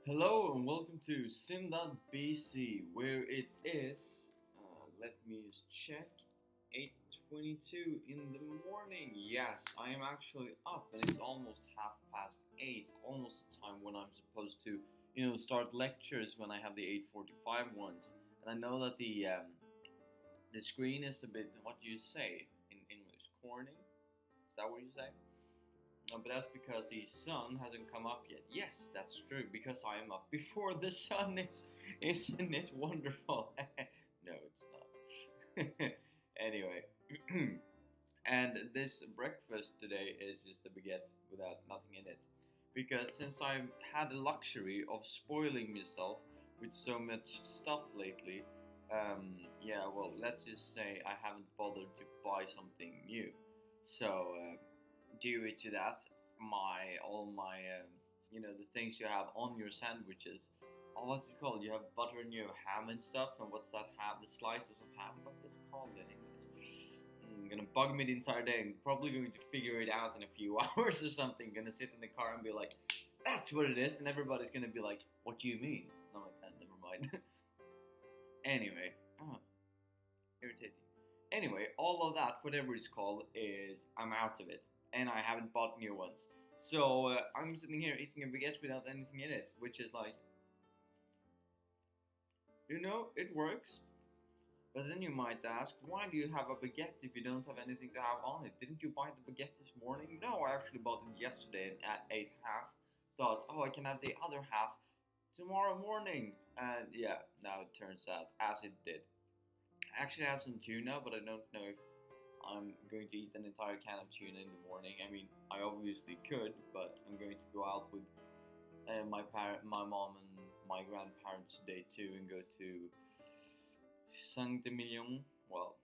Hello and welcome to sim.bc where it is, let me just check, 8:22 in the morning. Yes, I am actually up and it's almost half past 8, almost the time when I'm supposed to, start lectures when I have the 8:45 ones. And I know that the screen is a bit, what do you say in English, corny? Is that what you say? No, but that's because the sun hasn't come up yet. Yes, that's true, because I am up before the sun is. Isn't it wonderful? No, it's not. Anyway, and this breakfast today is just a baguette without nothing in it. Because since I've had the luxury of spoiling myself with so much stuff lately, yeah, well, let's just say I haven't bothered to buy something new. So, due to that, the things you have on your sandwiches. Oh, what's it called? You have butter and you have ham and stuff. And what's that ham? The slices of ham. What's this called in English? Gonna bug me the entire day. I'm probably going to figure it out in a few hours or something. Gonna sit in the car and be like, "That's what it is," and everybody's gonna be like, "What do you mean?" And I'm like, "Never mind." Anyway, irritating. Anyway, all of that, whatever it's called, is I'm out of it, and I haven't bought new ones. So I'm sitting here eating a baguette without anything in it, which is like, it works. But then you might ask, why do you have a baguette if you don't have anything to have on it? Didn't you buy the baguette this morning? No, I actually bought it yesterday and at 8 half. Thought, oh, I can have the other half tomorrow morning. And yeah, now it turns out as it did. I actually have some tuna, but I don't know if I'm going to eat an entire can of tuna in the morning. I mean, I obviously could, but I'm going to go out with my mom, and my grandparents today too, and go to Saint-Emilion. Well,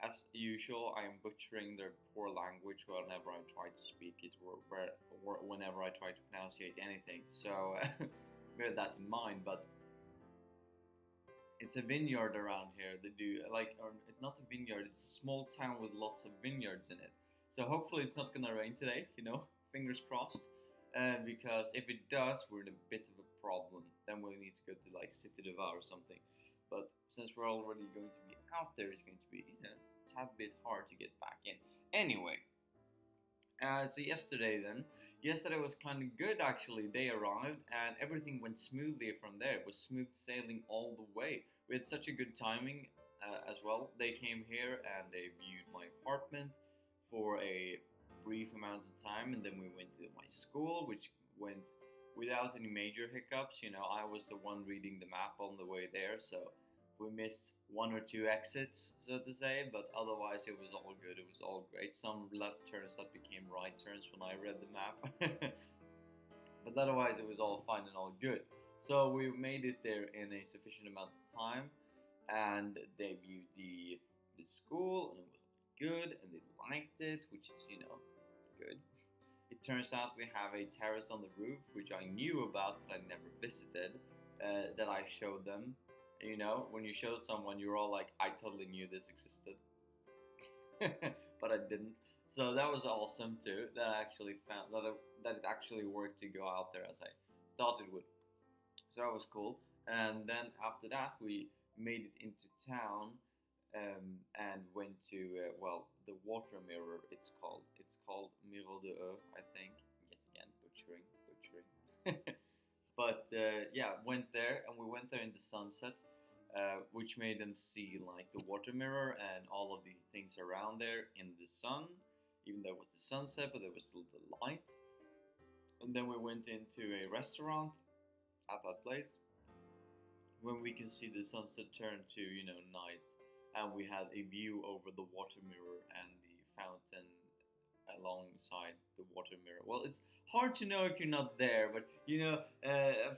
as usual, I am butchering their poor language whenever I try to speak it, or whenever I try to pronunciate anything. So bear that in mind. But it's a vineyard around here. They do like, or it's not a vineyard. It's a small town with lots of vineyards in it. So hopefully it's not gonna rain today. Fingers crossed. Because if it does, we're in a bit of a problem. Then we'll need to go to like City de Var or something. But since we're already going to be out there, it's going to be a tad bit hard to get back in. Anyway, so yesterday was kind of good actually. They arrived and everything went smoothly from there. It was smooth sailing all the way. We had such a good timing as well. They came here and they viewed my apartment for a brief amount of time, and then we went to my school, which went without any major hiccups. I was the one reading the map on the way there, so we missed one or two exits, so to say, but otherwise it was all good. It was all great. Some left turns that became right turns when I read the map. But otherwise it was all fine and all good. So we made it there in a sufficient amount of time, and they viewed the school, and it was good, and they liked it, which is good. It turns out we have a terrace on the roof, which I knew about but I never visited, that I showed them. When you show someone, you're all like, I totally knew this existed. But I didn't. So that was awesome too. That I actually found that it actually worked to go out there as I thought it would. So that was cool. And then after that, we made it into town, and went to the water mirror. It's called Mirror de Eau, I think. Yet again, butchering. But yeah, went there, and we went there in the sunset, which made them see like the water mirror and all of the things around there in the sun. Even though it was the sunset, but there was still the light. And then we went into a restaurant at that place when we can see the sunset turn to night, and we had a view over the water mirror and the fountain alongside the water mirror. Well, it's hard to know if you're not there, but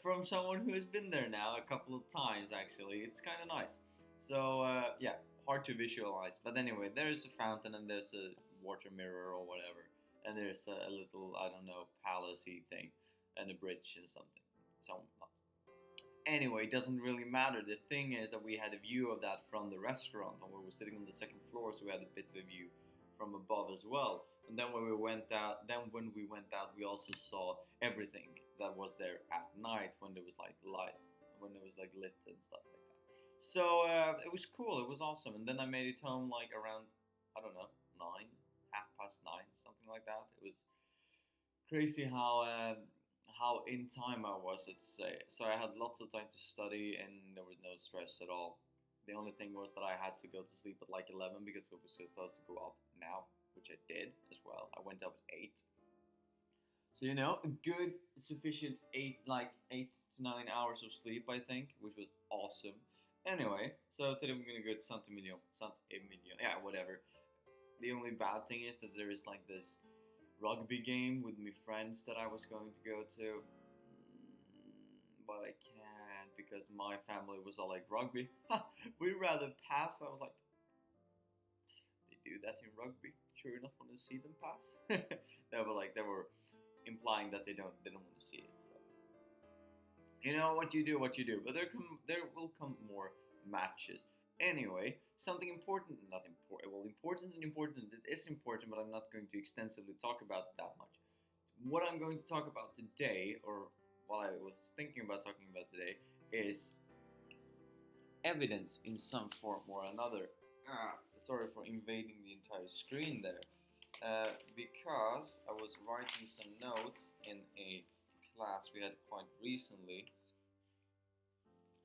from someone who has been there now a couple of times, actually, it's kind of nice. So yeah, hard to visualize. But anyway, there's a fountain and there's a water mirror or whatever, and there's a little, I don't know, palacey thing, and a bridge and something. So anyway, it doesn't really matter. The thing is that we had a view of that from the restaurant, and we were sitting on the second floor, so we had a bit of a view from above as well. And then when we went out, we also saw everything that was there at night when there was like light, when it was like lit and stuff like that. So it was cool. It was awesome. And then I made it home like around, I don't know, 9, half past 9, something like that. It was crazy how in time I was, let's say. So I had lots of time to study, and there was no stress at all. The only thing was that I had to go to sleep at like 11 because we were supposed to go up now, which I did as well. I went up at 8. So a good sufficient 8 to 9 hours of sleep, I think, which was awesome. Anyway, so today we're gonna go to saint-Emilion, yeah, whatever. The only bad thing is that there is like this rugby game with my friends that I was going to go to, but I can't because my family was all like rugby. We'd rather pass. I was like, they do that in rugby. Sure, you not want to see them pass? They were implying that they don't want to see it. So what you do, but there will come more matches. Anyway, something important, not important. Well, important and important. It is important, but I'm not going to extensively talk about that much. What I'm going to talk about today, or what I was thinking about talking about today, is evidence in some form or another. Sorry for invading the entire screen there. Because I was writing some notes in a class we had quite recently.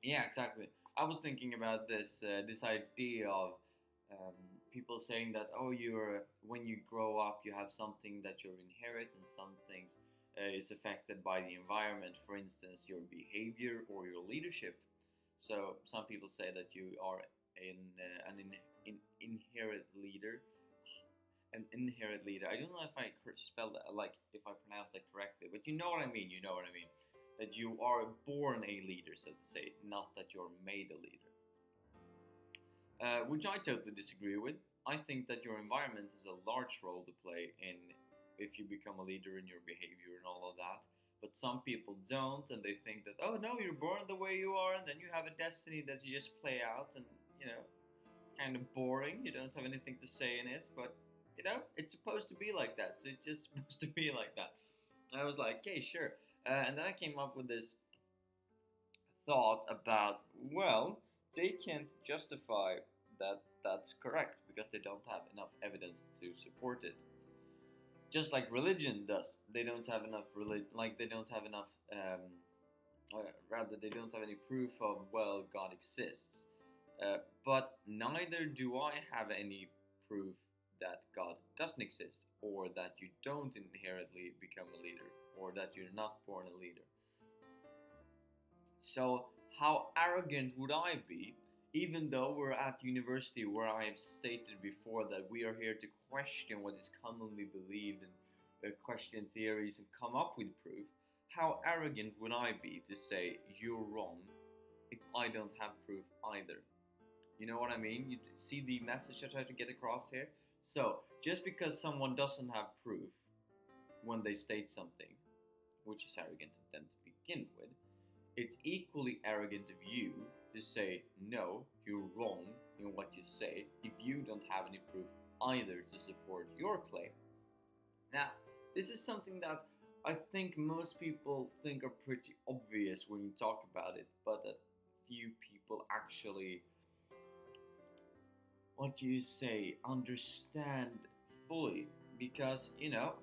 Yeah, exactly. I was thinking about this idea of people saying that, oh, you're when you grow up you have something that you inherit, and some things is affected by the environment. For instance, your behavior or your leadership. So some people say that you are an inherent leader. An inherent leader. I don't know if I spelled that, like if I pronounced that correctly, but you know what I mean. You know what I mean. That you are born a leader, so to say, not that you're made a leader. Which I totally disagree with. I think that your environment has a large role to play in if you become a leader in your behavior and all of that. But some people don't, and they think that, oh no, you're born the way you are, and then you have a destiny that you just play out, and it's kind of boring. You don't have anything to say in it, but it's supposed to be like that. So it's just supposed to be like that. I was like, okay, sure. And then I came up with this thought about, well, they can't justify that that's correct because they don't have enough evidence to support it. Just like religion does, they don't have enough they don't have enough. Rather, they don't have any proof of, well, God exists. But neither do I have any proof that God doesn't exist, or that you don't inherently become a leader, or that you're not born a leader. So, how arrogant would I be, even though we're at university where I have stated before that we are here to question what is commonly believed and question theories and come up with proof? How arrogant would I be to say you're wrong if I don't have proof either? You know what I mean? You see the message I try to get across here? So, just because someone doesn't have proof when they state something, which is arrogant of them to begin with, it's equally arrogant of you to say, no, you're wrong in what you say if you don't have any proof either to support your claim. Now, this is something that I think most people think are pretty obvious when you talk about it, but that few people actually, understand fully. Because,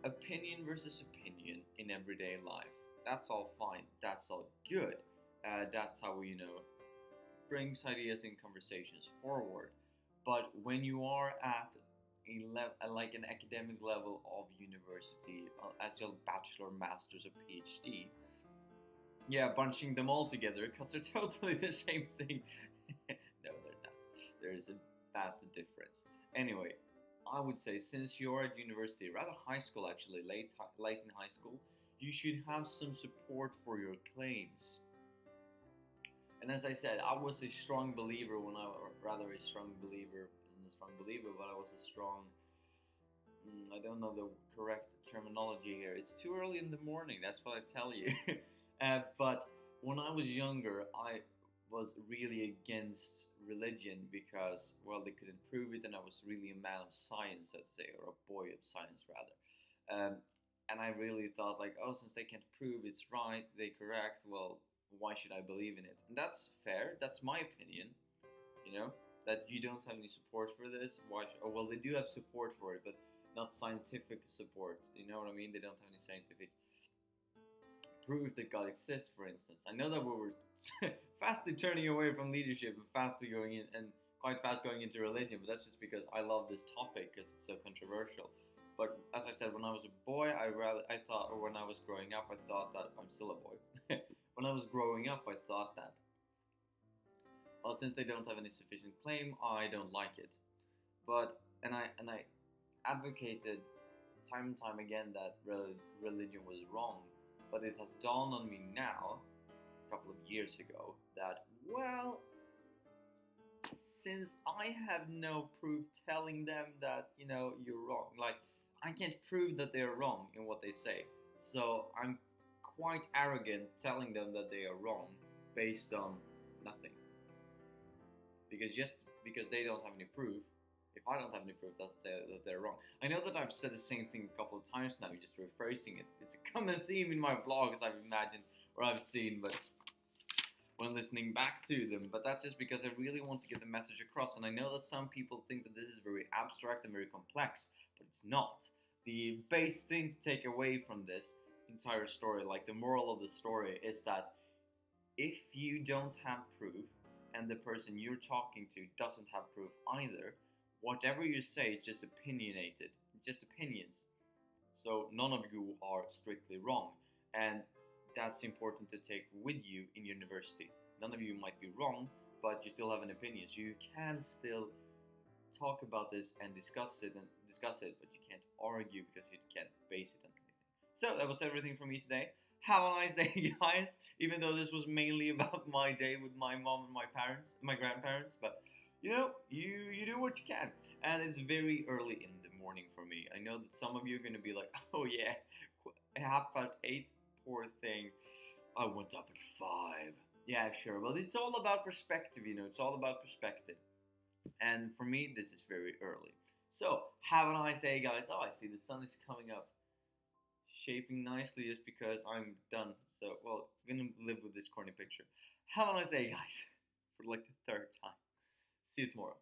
opinion versus opinion in everyday life. That's all fine. That's all good. That's how we, brings ideas and conversations forward. But when you are at like an academic level of university, at your bachelor, master's, or PhD, yeah, bunching them all together because they're totally the same thing. No, they're not. There is a vast difference. Anyway, I would say since you're at university, rather high school actually, late in high school, you should have some support for your claims. And as I said, I was a strong believer when I, or rather a strong believer, but I was a strong, I don't know the correct terminology here. It's too early in the morning, that's what I tell you. But when I was younger, I was really against religion because, well, they couldn't prove it, and I was really a man of science, let's say, or a boy of science rather. And I really thought like, oh, since they can't prove it's right, they correct, well, why should I believe in it? And that's fair. That's my opinion. You know that you don't have any support for this. Why? Oh, well, they do have support for it, but not scientific support. You know what I mean? They don't have any scientific proof that God exists, for instance. I know that we were fastly turning away from leadership and fastly going in and quite fast going into religion, but that's just because I love this topic because it's so controversial. But as I said, when I was a boy, I thought, or when I was growing up, I thought that I'm still a boy. When I was growing up, I thought that, well, since they don't have any sufficient claim, I don't like it. But and I advocated time and time again that religion was wrong. But it has dawned on me now, a couple of years ago, that, well, since I have no proof telling them that, you're wrong, like, I can't prove that they're wrong in what they say. So I'm quite arrogant telling them that they are wrong based on nothing. Because just because they don't have any proof, if I don't have any proof that they're wrong. I know that I've said the same thing a couple of times now, just rephrasing it. It's a common theme in my vlogs, I've imagined, or I've seen, but when listening back to them. But that's just because I really want to get the message across. And I know that some people think that this is very abstract and very complex, but it's not. The base thing to take away from this entire story, like the moral of the story, is that if you don't have proof and the person you're talking to doesn't have proof either, whatever you say is just opinionated, just opinions. So none of you are strictly wrong, and that's important to take with you in university. None of you might be wrong, but you still have an opinion. So you can still talk about this and discuss it, but you can't argue because you can't base it on anything. So that was everything from me today. Have a nice day, guys. Even though this was mainly about my day with my mom and my parents, my grandparents, but you do what you can. And it's very early in the morning for me. I know that some of you are going to be like, oh yeah, 8:30, poor thing. I went up at 5. Yeah, sure. Well, it's all about perspective, it's all about perspective. And for me, this is very early. So, have a nice day, guys. Oh, I see the sun is coming up, shaping nicely just because I'm done. So, well, I'm going to live with this corny picture. Have a nice day, guys, for like the third time. See you tomorrow.